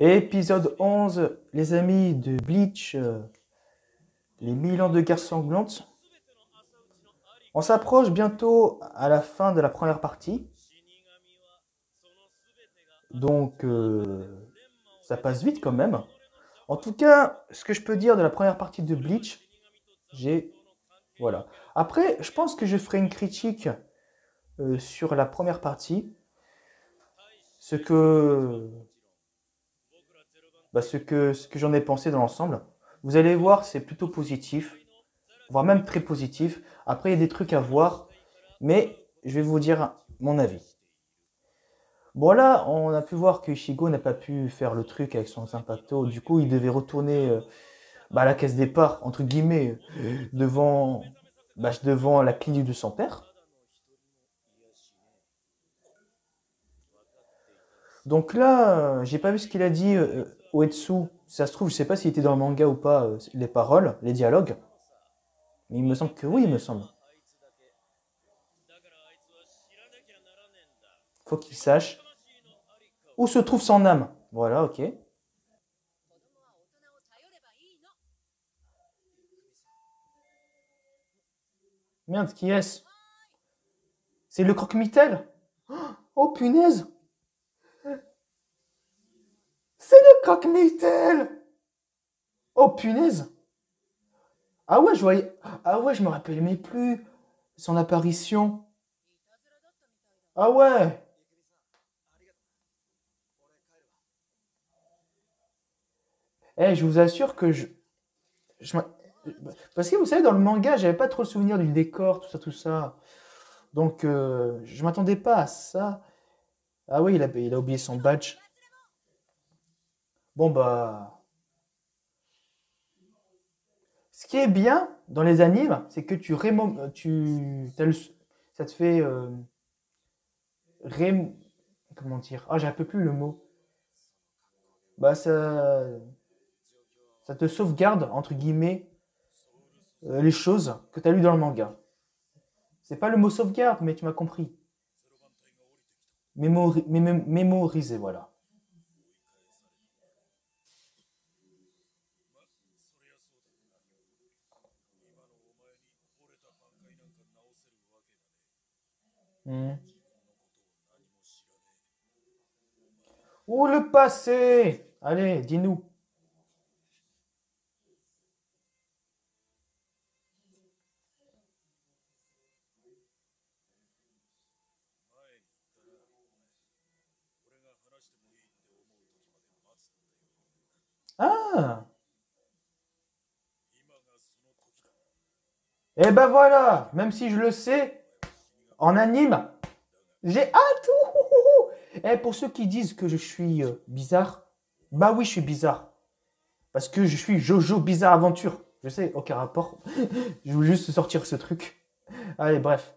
Et épisode 11, les amis de Bleach, les 1000 ans de guerre sanglante. On s'approche bientôt à la fin de la première partie. Donc, ça passe vite quand même. En tout cas, ce que je peux dire de la première partie de Bleach, j'ai... Voilà. Après, je pense que je ferai une critique sur la première partie. Ce que, ce que j'en ai pensé dans l'ensemble. Vous allez voir, c'est plutôt positif, voire même très positif. Après, il y a des trucs à voir, mais je vais vous dire mon avis. Bon là, on a pu voir que Ichigo n'a pas pu faire le truc avec son Zanpakuto. Du coup, il devait retourner à la caisse départ, entre guillemets, devant la clinique de son père. Donc là, j'ai pas vu ce qu'il a dit Uetsu. Si ça se trouve, je sais pas s'il était dans le manga ou pas, les paroles, les dialogues. Mais il me semble que oui, il me semble. Faut qu'il sache où se trouve son âme. Voilà, ok. Merde, qui est-ce? C'est le croque-mitaine? Oh punaise! C'est le croque-mitaine! Oh punaise! Ah ouais, je voyais. Ah ouais, je me rappelais même plus son apparition. Ah ouais! Eh, je vous assure que je m'a- parce que vous savez, dans le manga, j'avais pas trop le souvenir du décor, tout ça, tout ça. Donc, je m'attendais pas à ça. Ah oui, il a oublié son badge. Bon, bah. Ce qui est bien dans les animes, c'est que ça te fait. Rém- Comment dire? Ah, j'ai un peu plus le mot. Bah, ça te sauvegarde, entre guillemets, les choses que tu as lues dans le manga. C'est pas le mot sauvegarde, mais tu m'as compris. Mémoriser, voilà. Hmm. Ou le passé! Allez, dis-nous. Ah! Et ben voilà! Même si je le sais, en anime, j'ai hâte! Ouhouhou. Et pour ceux qui disent que je suis bizarre, bah oui, je suis bizarre. Parce que je suis Jojo Bizarre Aventure. Je sais, aucun rapport. Je voulais juste sortir ce truc. Allez, bref.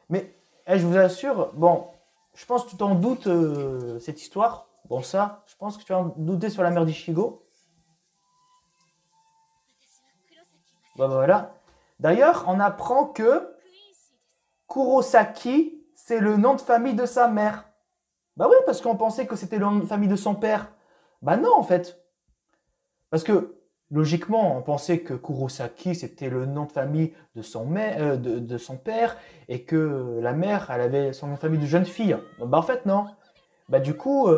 Mais je vous assure, bon, je pense que tu t'en doutes cette histoire. Bon, ça, je pense que tu vas en douter sur la mère d'Ichigo. Bah voilà. D'ailleurs, on apprend que Kurosaki, c'est le nom de famille de sa mère. Bah oui, parce qu'on pensait que c'était le nom de famille de son père. Bah non, en fait. Parce que logiquement, on pensait que Kurosaki, c'était le nom de famille de son père, et que la mère, elle avait son nom de famille de jeune fille. Bah en fait, non. Bah du coup,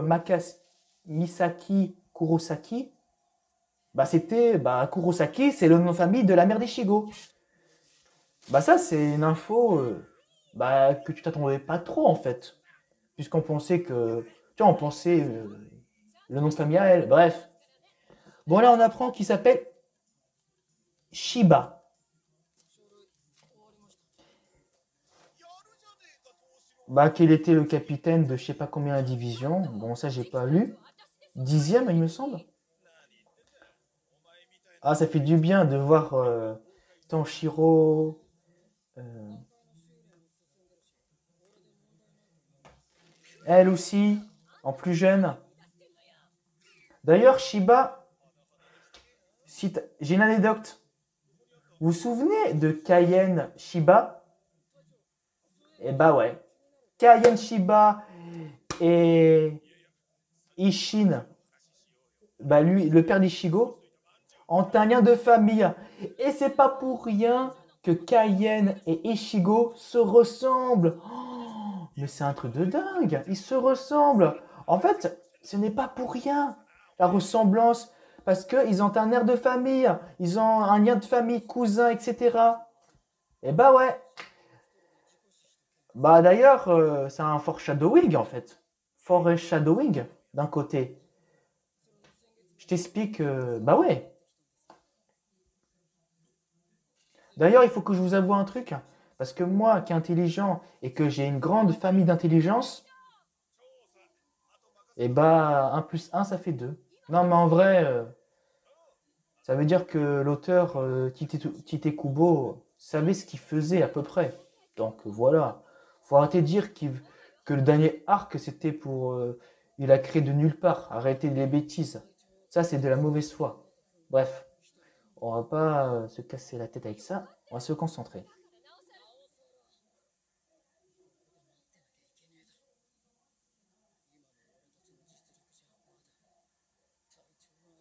Misaki Kurosaki, Kurosaki, c'est le nom de famille de la mère d'Ichigo. Bah ça, c'est une info que tu t'attendais pas trop en fait, puisqu'on pensait que, tu vois, on pensait le nom de famille à elle. Bref. Bon là, on apprend qu'il s'appelle Shiba. Bah, qu'il était le capitaine de je sais pas combien de division. Bon, ça, j'ai pas lu. Dixième, il me semble. Ah, ça fait du bien de voir Tanjiro. euh, Elle aussi, en plus jeune. D'ailleurs, Shiba, j'ai une anecdote. Vous vous souvenez de Kayen Shiba? Eh bah ouais. Kayen Shiba et Ishin, bah lui, le père d'Ishigo, ont un lien de famille. Et c'est pas pour rien que Kaien et Ichigo se ressemblent. Oh, mais c'est un truc de dingue. Ils se ressemblent. En fait, ce n'est pas pour rien la ressemblance. Parce qu'ils ont un air de famille. Ils ont un lien de famille, cousin, etc. Et bah ouais. Bah d'ailleurs, c'est un foreshadowing en fait. Foreshadowing d'un côté. Je t'explique. Bah ouais. D'ailleurs, il faut que je vous avoue un truc, parce que moi qui est intelligent et que j'ai une grande famille d'intelligence, et bah un plus un ça fait 2. Non mais en vrai, ça veut dire que l'auteur Tite Kubo savait ce qu'il faisait à peu près. Donc voilà, faut arrêter de dire que le dernier arc c'était pour... il a créé de nulle part, arrêtez les bêtises. Ça c'est de la mauvaise foi. Bref, on va pas se casser la tête avec ça, on va se concentrer.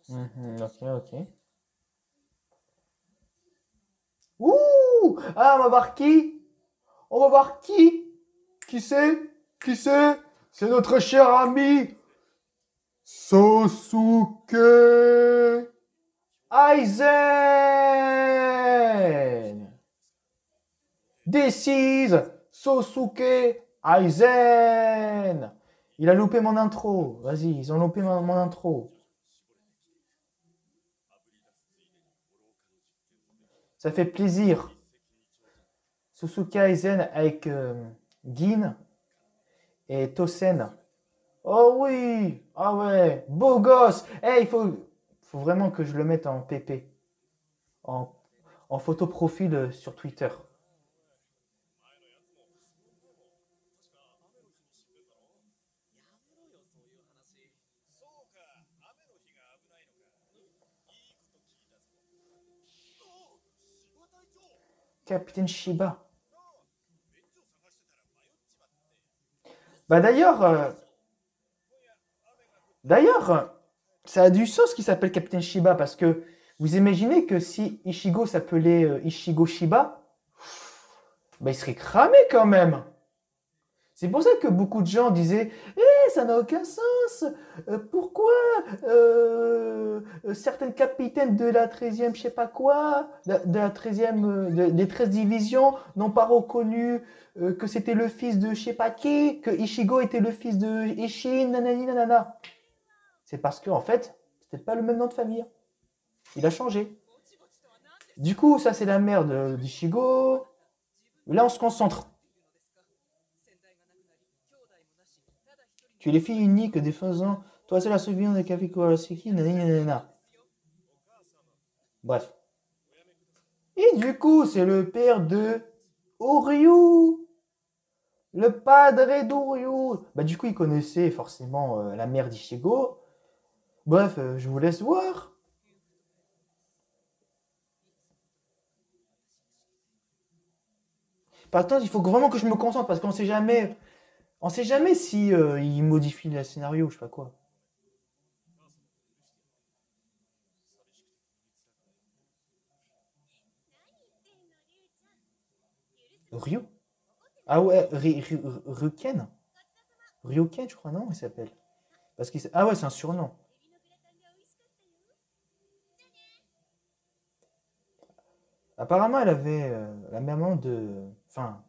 Mhm, ok, ok. Ouh! Ah, on va voir qui? On va voir qui? Qui c'est? Qui c'est? C'est notre cher ami Sosuke Aizen! This is Sosuke Aizen! Il a loupé mon intro. Vas-y, ils ont loupé mon intro. Ça fait plaisir. Sosuke Aizen avec Gin et Tosen. Oh oui! Ah ouais! Beau gosse! Eh, faut vraiment que je le mette en PP, en, en photo profil sur Twitter. Capitaine Shiba. Bah d'ailleurs, ça a du sens qu'il s'appelle Capitaine Shiba parce que vous imaginez que si Ichigo s'appelait Ichigo Shiba, bah il serait cramé quand même. C'est pour ça que beaucoup de gens disaient ça n'a aucun sens. Pourquoi certains capitaines de la 13e, je sais pas quoi, de la 13e, des 13 divisions n'ont pas reconnu que c'était le fils de je sais pas qui, que Ichigo était le fils de Ishin, nanani nanana. C'est parce que, en fait, c'était pas le même nom de famille. Il a changé. Du coup, ça, c'est la mère d'Ichigo. Là, on se concentre. Tu es les filles uniques des faisans. Toi, c'est la souvenir de Kafiko Araseki, nanana. Bref. Et du coup, c'est le père de Oryu. Le padre d'Oryu. Bah, du coup, il connaissait forcément la mère d'Ichigo. Bref, je vous laisse voir. Par contre, il faut vraiment que je me concentre parce qu'on sait jamais. On sait jamais si il modifie le scénario, je sais pas quoi. Ryu? Ah ouais, Ryuken? Ryuken, je crois, non, il s'appelle. Ah ouais, c'est un surnom. Apparemment, elle avait la maman de. Enfin,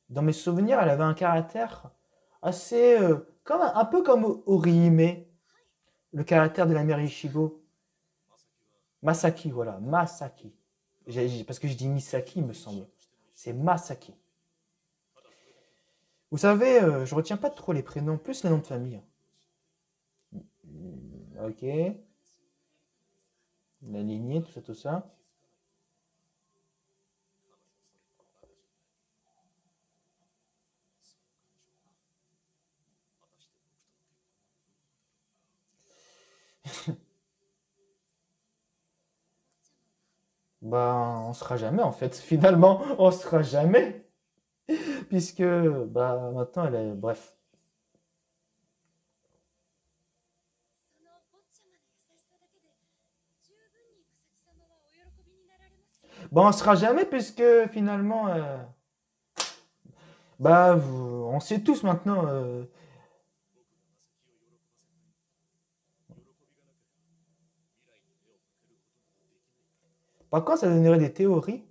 dans mes souvenirs, elle avait un caractère assez. Comme un peu comme Orihime, le caractère de la mère Ichigo. Masaki, voilà, Masaki. Parce que je dis Misaki, il me semble. C'est Masaki. Vous savez, je retiens pas trop les prénoms, plus les noms de famille. Ok, la lignée, tout ça, tout ça. Bah, on sera jamais en fait. Finalement, on sera jamais. Puisque, bah, maintenant, elle est. Bref. Bon, on ne sera jamais puisque finalement, bah, on sait tous maintenant. Par contre, ça donnerait des théories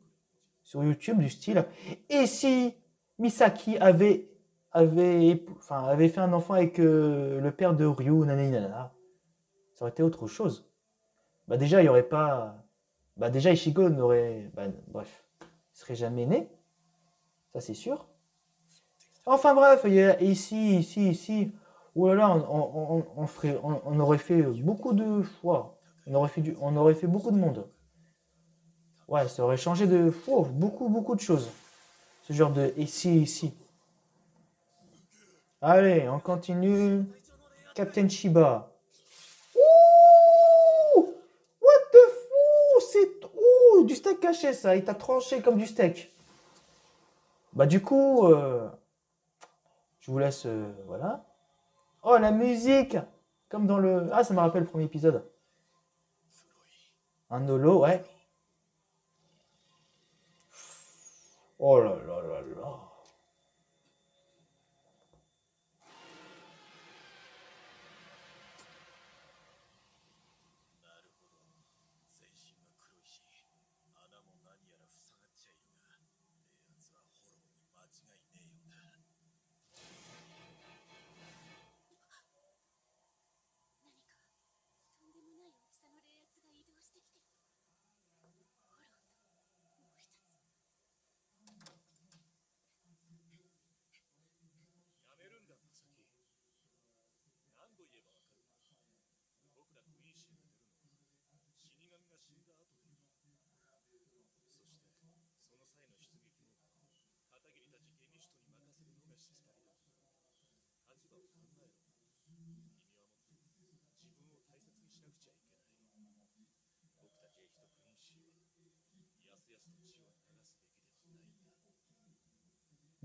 sur YouTube du style et si Misaki avait fait un enfant avec le père de Ryu, nanana, ça aurait été autre chose. Bah déjà, il y aurait pas. Bah déjà, Ichigo n'aurait. Bah, bref, il serait jamais né, ça c'est sûr. Enfin bref, il y a ici. Oh là là, on aurait fait beaucoup de fois. On aurait fait beaucoup de monde. Ouais, ça aurait changé de beaucoup de choses. Ce genre de ici. Allez, on continue. Captain Shiba. Ouh! What the fou! C'est du steak caché ça. Il t'a tranché comme du steak. Bah du coup, je vous laisse. Voilà. Oh la musique! Comme dans le. Ah, ça me rappelle le premier épisode. Un holo, ouais. Oh là là là là.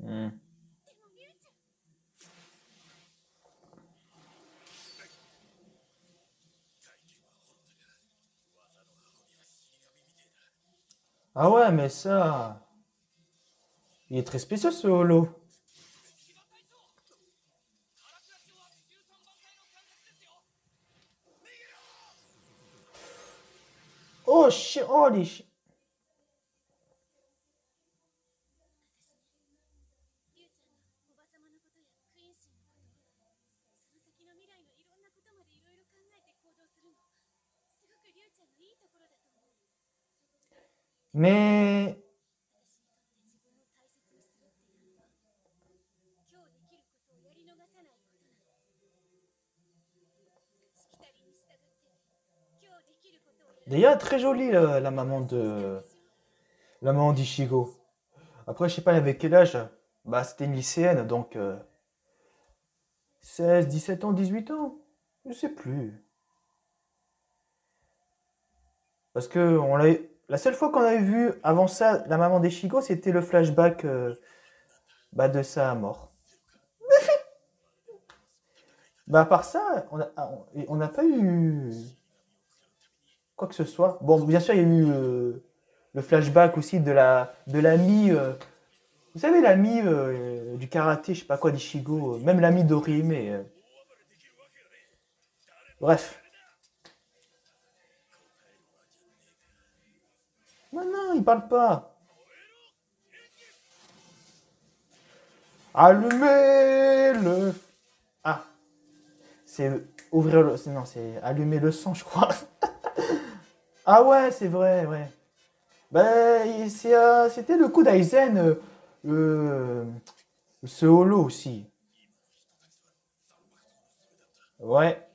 Hmm. Ah ouais, mais ça. Il est très spécial ce holo. Oh shit, holy shit. Mais. D'ailleurs, très jolie la maman d'Ichigo. Après, je sais pas, elle avait quel âge? Bah, c'était une lycéenne, donc 16, 17 ans, 18 ans. Je sais plus. Parce que la seule fois qu'on avait vu avant ça la maman d'Ichigo, c'était le flashback bah, de sa mort. Bah, à part ça, on n'a pas eu quoi que ce soit. Bon, bien sûr, il y a eu le flashback aussi de l'ami. Vous savez, l'ami du karaté, je sais pas quoi, d'Ichigo, même l'ami d'Orihime. Bref. Non, non, il parle pas. Allumez le. Ah, c'est ouvrir le. Non, c'est allumer le sang, je crois. Ah ouais, c'est vrai, ouais. Ben, c'était le coup d'Aizen, euh, ce holo aussi. Ouais,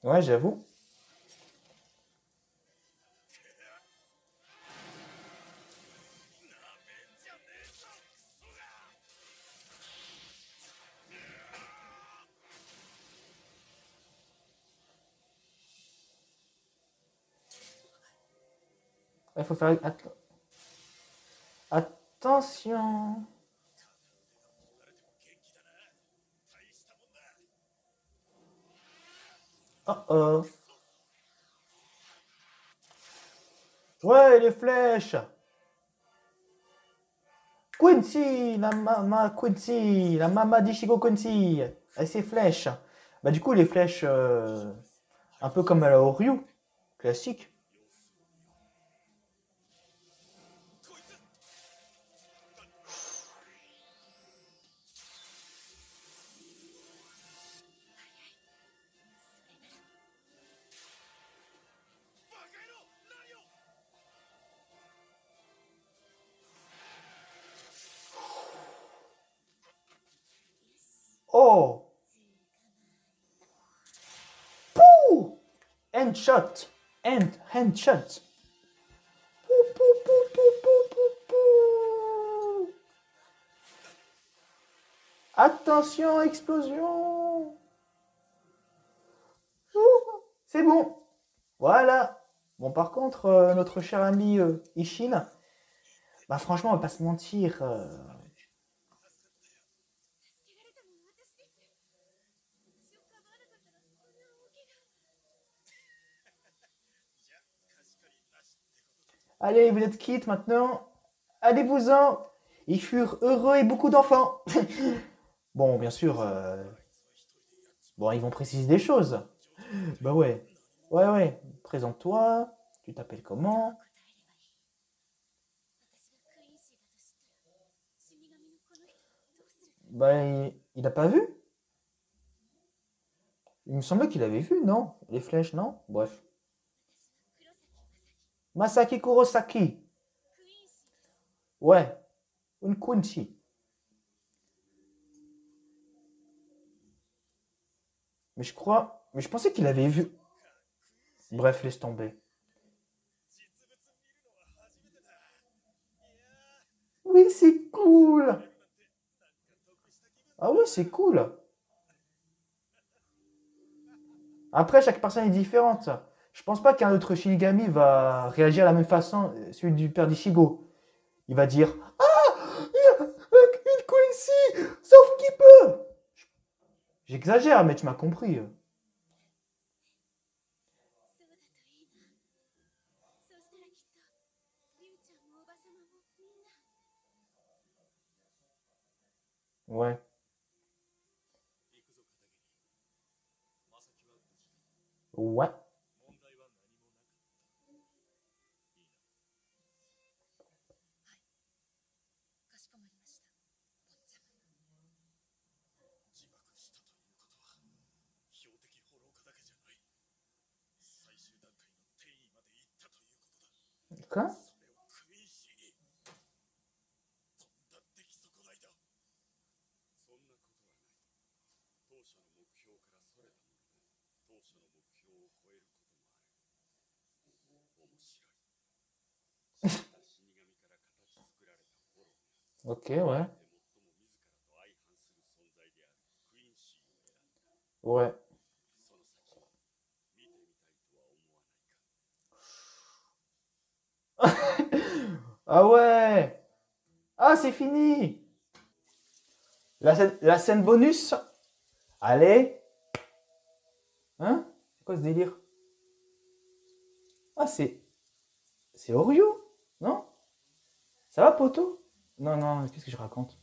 ouais, j'avoue. Il faut faire attention. Oh oh. Ouais, les flèches. Quincy, la mama Quincy, la mama d'Ishigo Quincy. Et ses flèches. Bah du coup, les flèches, un peu comme à la Oryu, classique. Oh. Pouh. Hand shot. Hand shot. Pou, pou, pou, pou, pou, pou, pou. Attention, explosion. Ouh, c'est bon. Voilà. Bon, par contre, notre cher ami Ishin, bah franchement, on va pas se mentir. Allez, vous êtes quitte maintenant. Allez-vous-en. Ils furent heureux et beaucoup d'enfants. Bon, bien sûr, bon, ils vont préciser des choses. Bah ouais. Ouais, ouais. Présente-toi. Tu t'appelles comment? Bah, il a pas vu? Il me semblait qu'il avait vu, non? Les flèches, non? Bref. Masaki Kurosaki. Ouais. Une Kunchi. Mais je crois. Mais je pensais qu'il avait vu. Bref, laisse tomber. Oui, c'est cool. Ah oui, c'est cool. Après, chaque personne est différente. Je pense pas qu'un autre Shinigami va réagir de la même façon, celui du père d'Ishigo. Il va dire une Quincy, sauf qui peut. J'exagère, mais tu m'as compris. Ouais. Ouais. Quoi? Ok, ouais. Ouais. Ah ouais. Ah, c'est fini. La scène bonus. Allez. Hein? C'est quoi ce délire? Ah, c'est Oreo? Non? Ça va, poto? Non, non, qu'est-ce que je raconte?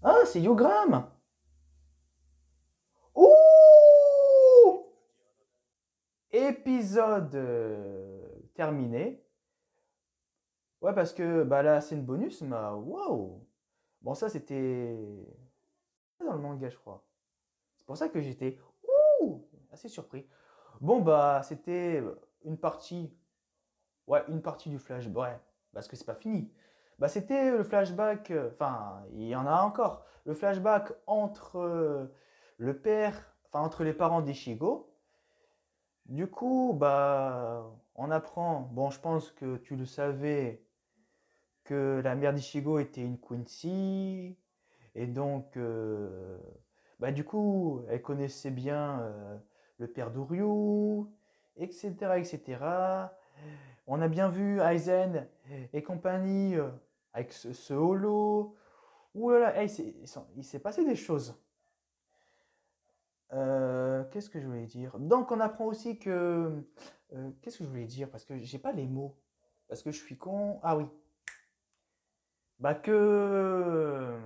Ah, c'est Yogram! Ouh! Épisode terminé. Ouais, parce que bah, la scène bonus m'a. Waouh! Bon, ça, c'était dans le manga, je crois. C'est pour ça que j'étais ouh, assez surpris. Bon, bah, c'était une partie. Ouais, une partie du flashback. Ouais, parce que c'est pas fini. Bah, c'était le flashback. Enfin, il y en a encore. Le flashback entre le père. Enfin, entre les parents d'Ishigo. Du coup, bah, on apprend. Bon, je pense que tu le savais que la mère d'Ishigo était une Quincy. Et donc, bah, du coup, elle connaissait bien le père d'Uryu, etc., etc. On a bien vu Aizen et compagnie avec ce holo. Ouh là là, hey, il s'est passé des choses. Qu'est-ce que je voulais dire? Donc, on apprend aussi que. Qu'est-ce que je voulais dire? Parce que j'ai pas les mots. Parce que je suis con. Ah oui. Bah, que.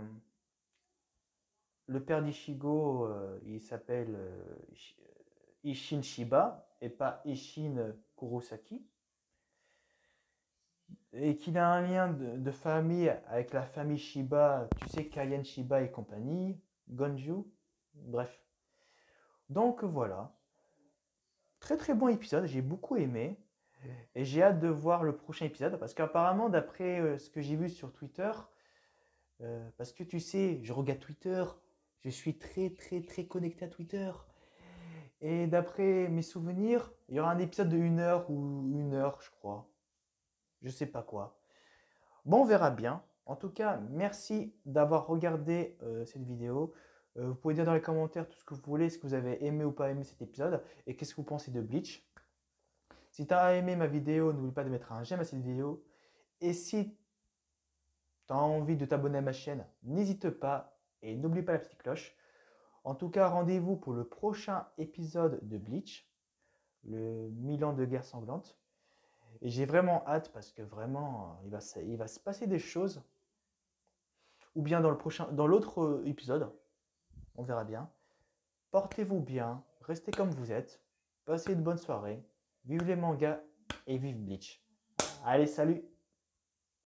Le père d'Ishigo, il s'appelle Ishin Shiba et pas Ishin Kurosaki. Et qu'il a un lien de famille avec la famille Shiba, tu sais, Kaien Shiba et compagnie, Gonju, bref. Donc voilà, très très bon épisode, j'ai beaucoup aimé et j'ai hâte de voir le prochain épisode parce qu'apparemment, d'après ce que j'ai vu sur Twitter, parce que tu sais, je regarde Twitter, je suis très très très connecté à Twitter et d'après mes souvenirs, il y aura un épisode de 1 heure ou 1 heure, je crois, je sais pas quoi. Bon, on verra bien. En tout cas, merci d'avoir regardé cette vidéo. Vous pouvez dire dans les commentaires tout ce que vous voulez, ce que vous avez aimé ou pas aimé cet épisode, et qu'est-ce que vous pensez de Bleach. Si tu as aimé ma vidéo, n'oublie pas de mettre un j'aime à cette vidéo. Et si tu as envie de t'abonner à ma chaîne, n'hésite pas et n'oublie pas la petite cloche. En tout cas, rendez-vous pour le prochain épisode de Bleach, le 1000 ans de guerre sanglante. Et j'ai vraiment hâte parce que vraiment, il va se passer des choses. Ou bien dans l'autre épisode, on verra bien. Portez-vous bien, restez comme vous êtes, passez une bonne soirée, vive les mangas et vive Bleach. Allez, salut!